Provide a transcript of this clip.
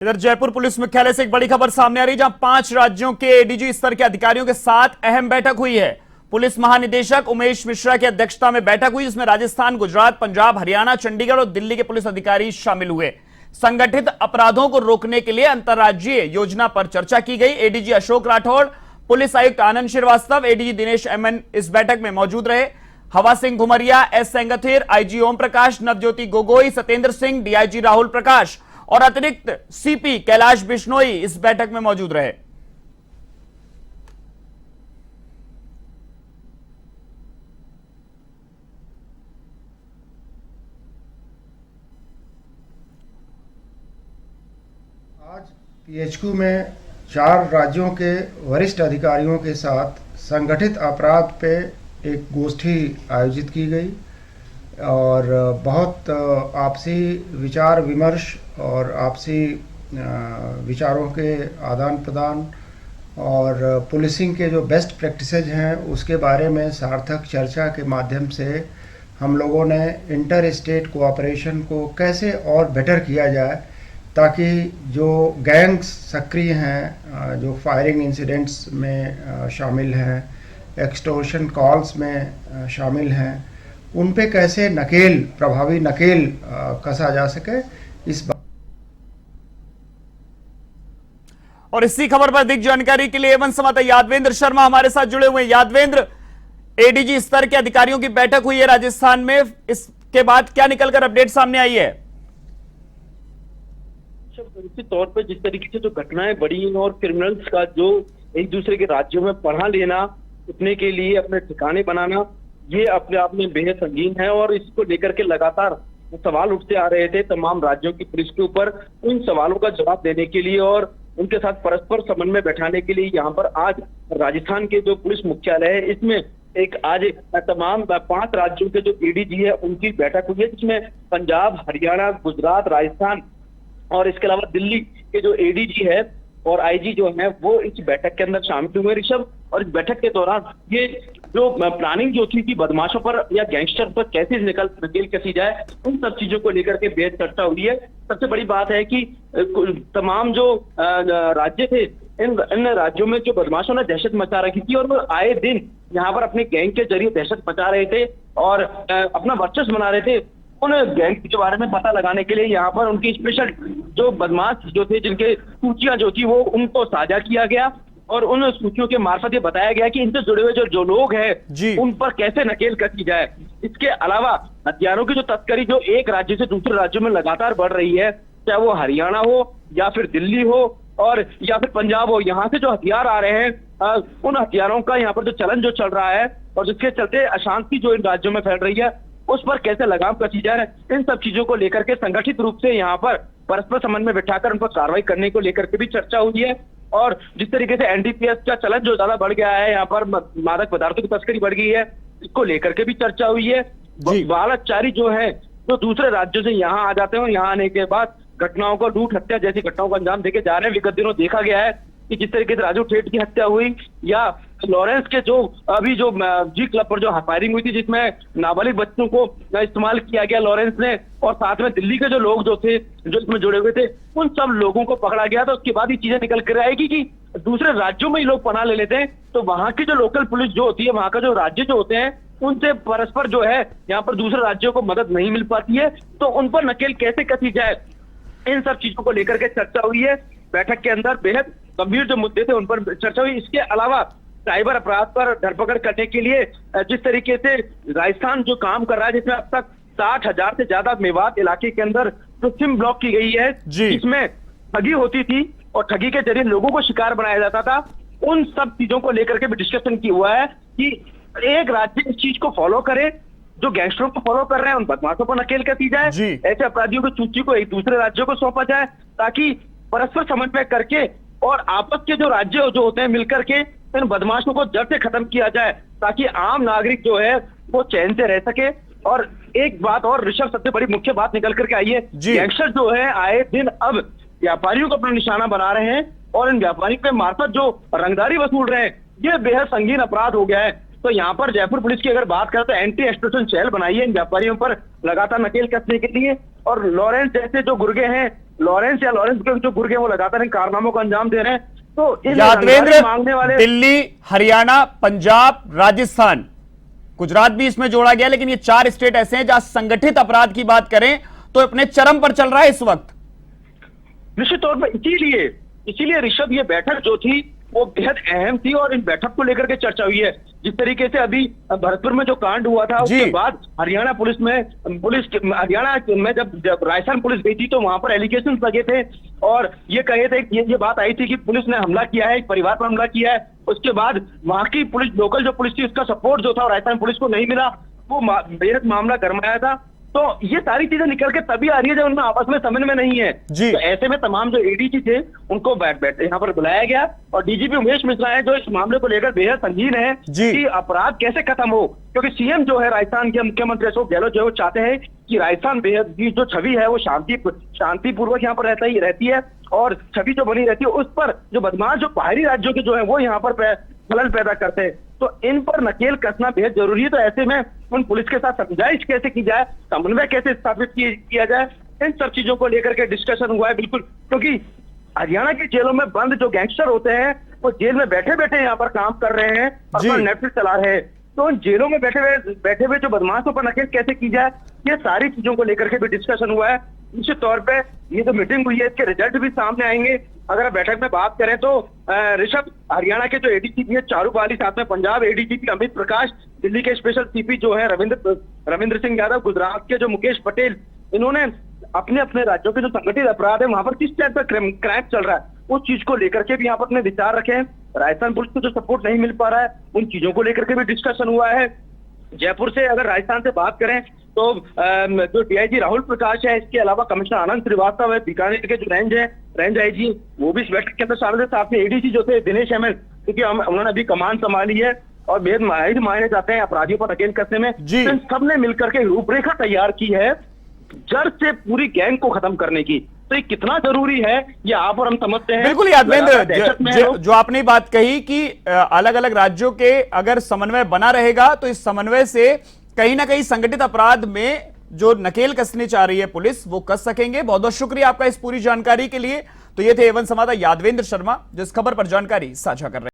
इधर जयपुर पुलिस मुख्यालय से एक बड़ी खबर सामने आ रही है, जहां 5 राज्यों के एडीजी स्तर के अधिकारियों के साथ अहम बैठक हुई है। पुलिस महानिदेशक उमेश मिश्रा की अध्यक्षता में बैठक हुई, जिसमें राजस्थान, गुजरात, पंजाब, हरियाणा, चंडीगढ़ और दिल्ली के पुलिस अधिकारी शामिल हुए। संगठित अपराधों को रोकने के लिए अंतर्राज्यीय योजना पर चर्चा की गई। एडीजी अशोक राठौड़, पुलिस आयुक्त आनंद श्रीवास्तव, एडीजी दिनेश एमएन इस बैठक में मौजूद रहे। हवा Singh Ghumaria, S Sengathir, IG Om Prakash, Navjyoti Gogoi, Satyendra Singh, DIG Rahul Prakash और अतिरिक्त सीपी कैलाश बिश्नोई इस बैठक में मौजूद रहे। आज पीएचक्यू में 4 राज्यों के वरिष्ठ अधिकारियों के साथ संगठित अपराध पे एक गोष्ठी आयोजित की गई और बहुत आपसी विचार विमर्श और आपसी विचारों के आदान प्रदान और पुलिसिंग के जो बेस्ट प्रैक्टिसेज हैं उसके बारे में सार्थक चर्चा के माध्यम से हम लोगों ने इंटर स्टेट कोऑपरेशन को कैसे और बेटर किया जाए, ताकि जो गैंग्स सक्रिय हैं, जो फायरिंग इंसिडेंट्स में शामिल हैं, एक्सटॉर्शन कॉल्स में शामिल हैं, उन पे कैसे प्रभावी नकेल कसा जा सके। इस बात और इसी खबर पर अधिक जानकारी के लिए एवं संवाददाता यादवेंद्र शर्मा हमारे साथ जुड़े हुए हैं। यादवेंद्र, एडीजी स्तर के अधिकारियों की बैठक हुई है राजस्थान में, इसके बाद क्या निकलकर अपडेट सामने आई है? निश्चित तौर पर जिस तरीके से जो घटनाएं बढ़ी हैं और क्रिमिनल्स का जो एक दूसरे के राज्यों में पढ़ा लेना, उठने के लिए अपने ठिकाने बनाना, ये अपने आप में बेहद संगीन है और इसको लेकर के लगातार सवाल उठते आ रहे थे तमाम राज्यों की पुलिस के ऊपर। उन सवालों का जवाब देने के लिए और उनके साथ परस्पर समन्वय बैठाने के लिए यहाँ पर आज राजस्थान के जो पुलिस मुख्यालय है, इसमें एक आज तमाम 5 राज्यों के जो एडीजी है उनकी बैठक हुई है, जिसमें पंजाब, हरियाणा, गुजरात, राजस्थान और इसके अलावा दिल्ली के जो एडीजी है और आईजी जो है वो इस बैठक के अंदर शामिल हुए ऋषभ। और इस बैठक के दौरान ये जो प्लानिंग जो थी कि बदमाशों पर या गैंगस्टर पर कैसे नकेल कसी जाए, उन सब चीजों को लेकर के बेहद चर्चा हुई है। सबसे बड़ी बात है कि तमाम जो राज्य थे, इन राज्यों में जो बदमाशों ने दहशत मचा रखी थी और वो आए दिन यहाँ पर अपने गैंग के जरिए दहशत मचा रहे थे और अपना वर्चस्व बना रहे थे। उन गैंग के बारे में पता लगाने के लिए यहाँ पर उनकी स्पेशल जो बदमाश जो थे, जिनके सूचियां जो थी, वो उनको साझा किया गया और उन सूचियों के मार्फत ये बताया गया कि इनसे जुड़े हुए जो लोग हैं उन पर कैसे नकेल कसी जाए। इसके अलावा हथियारों की जो तस्करी जो एक राज्य से दूसरे राज्यों में लगातार बढ़ रही है, चाहे वो हरियाणा हो या फिर दिल्ली हो और या फिर पंजाब हो, यहाँ से जो हथियार आ रहे हैं उन हथियारों का यहाँ पर जो चलन जो चल रहा है और जिसके चलते अशांति जो इन राज्यों में फैल रही है, उस पर कैसे लगाम कसी जाए, इन सब चीजों को लेकर के संगठित रूप से यहाँ पर परस्पर समन्वय बिठाकर उन पर कार्रवाई करने को लेकर के भी चर्चा हुई है। और जिस तरीके से एनडीपीएस का चलन जो ज्यादा बढ़ गया है, यहाँ पर मादक पदार्थों की तस्करी बढ़ गई है, इसको लेकर के भी चर्चा हुई है। बालकचारी जो है जो दूसरे राज्यों से यहाँ आ जाते हैं और यहाँ आने के बाद घटनाओं को, लूट हत्या जैसी घटनाओं को अंजाम देके जा रहे हैं। विगत दिनों देखा गया है कि जिस तरीके से राजू ठेठ की हत्या हुई या लॉरेंस के जो अभी जो जी क्लब पर जो फायरिंग हुई थी, जिसमें नाबालिग बच्चों को इस्तेमाल किया गया लॉरेंस ने, और साथ में दिल्ली के जो लोग जो थे जो इसमें जुड़े हुए थे, उन सब लोगों को पकड़ा गया। तो उसके बाद ये चीजें निकल कर आएगी कि दूसरे राज्यों में ही लोग पनाह ले लेते हैं, तो वहां की जो लोकल पुलिस जो होती है, वहां का जो राज्य जो होते हैं, उनसे परस्पर जो है यहाँ पर दूसरे राज्यों को मदद नहीं मिल पाती है, तो उन पर नकेल कैसे कसी जाए, इन सब चीजों को लेकर के चर्चा हुई है। बैठक के अंदर बेहद गंभीर जो मुद्दे थे उन पर चर्चा हुई। इसके अलावा साइबर अपराध पर धरपकड़ करने के लिए जिस तरीके से राजस्थान जो काम कर रहा है, जिसमें अब तक 60,000 से ज्यादा मेवात इलाके के अंदर जो सिम ब्लॉक की गई है, जिसमें ठगी होती थी और ठगी के जरिए लोगों को शिकार बनाया जाता था, उन सब चीजों को लेकर के भी डिस्कशन किया हुआ है कि एक राज्य इस चीज को फॉलो करे, जो गैंगस्टरों को फॉलो कर रहे हैं उन बदमाशों को नकेल कसी जाए, ऐसे अपराधियों की सूची को एक दूसरे राज्यों को सौंपा जाए, ताकि परस्पर समन्वय करके और आपस के जो राज्य जो होते हैं मिलकर के इन बदमाशों को जड़ से खत्म किया जाए, ताकि आम नागरिक जो है वो चैन से रह सके। और एक बात और ऋषभ, सबसे बड़ी मुख्य बात निकल करके आई है, गैंगस्टर जो है आए दिन अब व्यापारियों को अपना निशाना बना रहे हैं और इन व्यापारियों के मार्फत जो रंगदारी वसूल रहे हैं, ये बेहद संगीन अपराध हो गया है। तो यहाँ पर जयपुर पुलिस की अगर बात करें तो एंटी एक्सटॉर्शन सेल बनाई है इन व्यापारियों पर लगातार नकेल कसने के लिए, और लॉरेंस जैसे जो गुर्गे हैं लॉरेंस के जो गुर्गे वो लगातार इन कारनामों को अंजाम दे रहे हैं। तो इन यादवेंद्र, मांगने वाले दिल्ली, हरियाणा, पंजाब, राजस्थान, गुजरात भी इसमें जोड़ा गया, लेकिन ये 4 स्टेट ऐसे हैं जहां संगठित अपराध की बात करें तो अपने चरम पर चल रहा है इस वक्त। निश्चित तौर पर इसीलिए ऋषभ, ये बैठक जो थी वो बेहद अहम थी और इन बैठक को लेकर के चर्चा हुई है। जिस तरीके से अभी भरतपुर में जो कांड हुआ था उसके बाद हरियाणा हरियाणा में जब राजस्थान पुलिस गई थी तो वहां पर एलिगेशन लगे थे और ये कहे थे, ये बात आई थी कि पुलिस ने हमला किया है, एक परिवार पर हमला किया है। उसके बाद वहां की पुलिस, लोकल जो पुलिस थी, उसका सपोर्ट जो था राजस्थान पुलिस को नहीं मिला, वो बेहद मामला गरमाया था। तो ये सारी चीजें निकल के तभी आ रही है जब उनमें आपस में समझ में नहीं है। तो ऐसे में तमाम जो एडीजी थे उनको बैठ यहाँ पर बुलाया गया और डीजीपी उमेश मिश्रा है जो इस मामले को लेकर बेहद संगीन है कि अपराध कैसे खत्म हो, क्योंकि सीएम जो है राजस्थान के मुख्यमंत्री अशोक गहलोत जो चाहते हैं कि राजस्थान बेहद की जो छवि है वो शांतिपूर्वक यहाँ पर रहती है और छवि जो बनी रहती है उस पर जो बदमाश जो बाहरी राज्यों के जो है वो यहाँ पर खलल पैदा करते हैं। तो इन पर नकेल कसना बेहद जरूरी है। तो ऐसे में उन पुलिस के साथ समझाइश कैसे की जाए, समन्वय कैसे स्थापित किया जाए, इन सब चीजों को लेकर के डिस्कशन हुआ है। बिल्कुल, क्योंकि हरियाणा की जेलों में बंद जो गैंगस्टर होते हैं वो जेल में बैठे बैठे यहाँ पर काम कर रहे हैं और नेटफ्लिक्स चला रहे हैं। तो उन जेलों में बैठे हुए जो बदमाशों पर नकेल कैसे की जाए, ये सारी चीजों को लेकर के भी डिस्कशन हुआ है। निश्चित तौर पे ये जो मीटिंग हुई है इसके रिजल्ट भी सामने आएंगे। अगर बैठक में बात करें तो ऋषभ, हरियाणा के जो एडीजीपी है चारू बाली, साथ में पंजाब एडीजीपी अमित प्रकाश, दिल्ली के स्पेशल सीपी जो है रविंद्र सिंह यादव, गुजरात के जो मुकेश पटेल, इन्होंने अपने अपने राज्यों के जो संगठित अपराध है वहां पर किस टाइप का क्राइम चल रहा है उस चीज को लेकर के भी यहाँ पर अपने विचार रखे हैं। राजस्थान पुलिस को जो सपोर्ट नहीं मिल पा रहा है उन चीजों को लेकर के भी डिस्कशन हुआ है। जयपुर से अगर राजस्थान से बात करें तो जो डीआईजी राहुल प्रकाश है, इसके अलावा कमिश्नर आनंद श्रीवास्तव है, बीकानेर के जो रेंज आईजी वो भी इस बैठक के अंदर शामिल है। साथ में एडीसी जो थे दिनेश एमएल, क्योंकि उन्होंने अभी कमान संभाली है और बेहद माहिर मायने जाते हैं अपराधियों पर नकेल कसने में। तो सबने मिलकर के रूपरेखा तैयार की है जड़ से पूरी गैंग को खत्म करने की। तो ये कितना जरूरी है ये आप और हम समझते हैं। बिल्कुल यादवेंद्र, जो आपने बात कही कि अलग अलग राज्यों के अगर समन्वय बना रहेगा तो इस समन्वय से कहीं ना कहीं संगठित अपराध में जो नकेल कसनी चाह रही है पुलिस वो कस सकेंगे। बहुत बहुत शुक्रिया आपका इस पूरी जानकारी के लिए। तो ये थे एवन संवाददाता यादवेंद्र शर्मा जो इस खबर पर जानकारी साझा कर रहे हैं।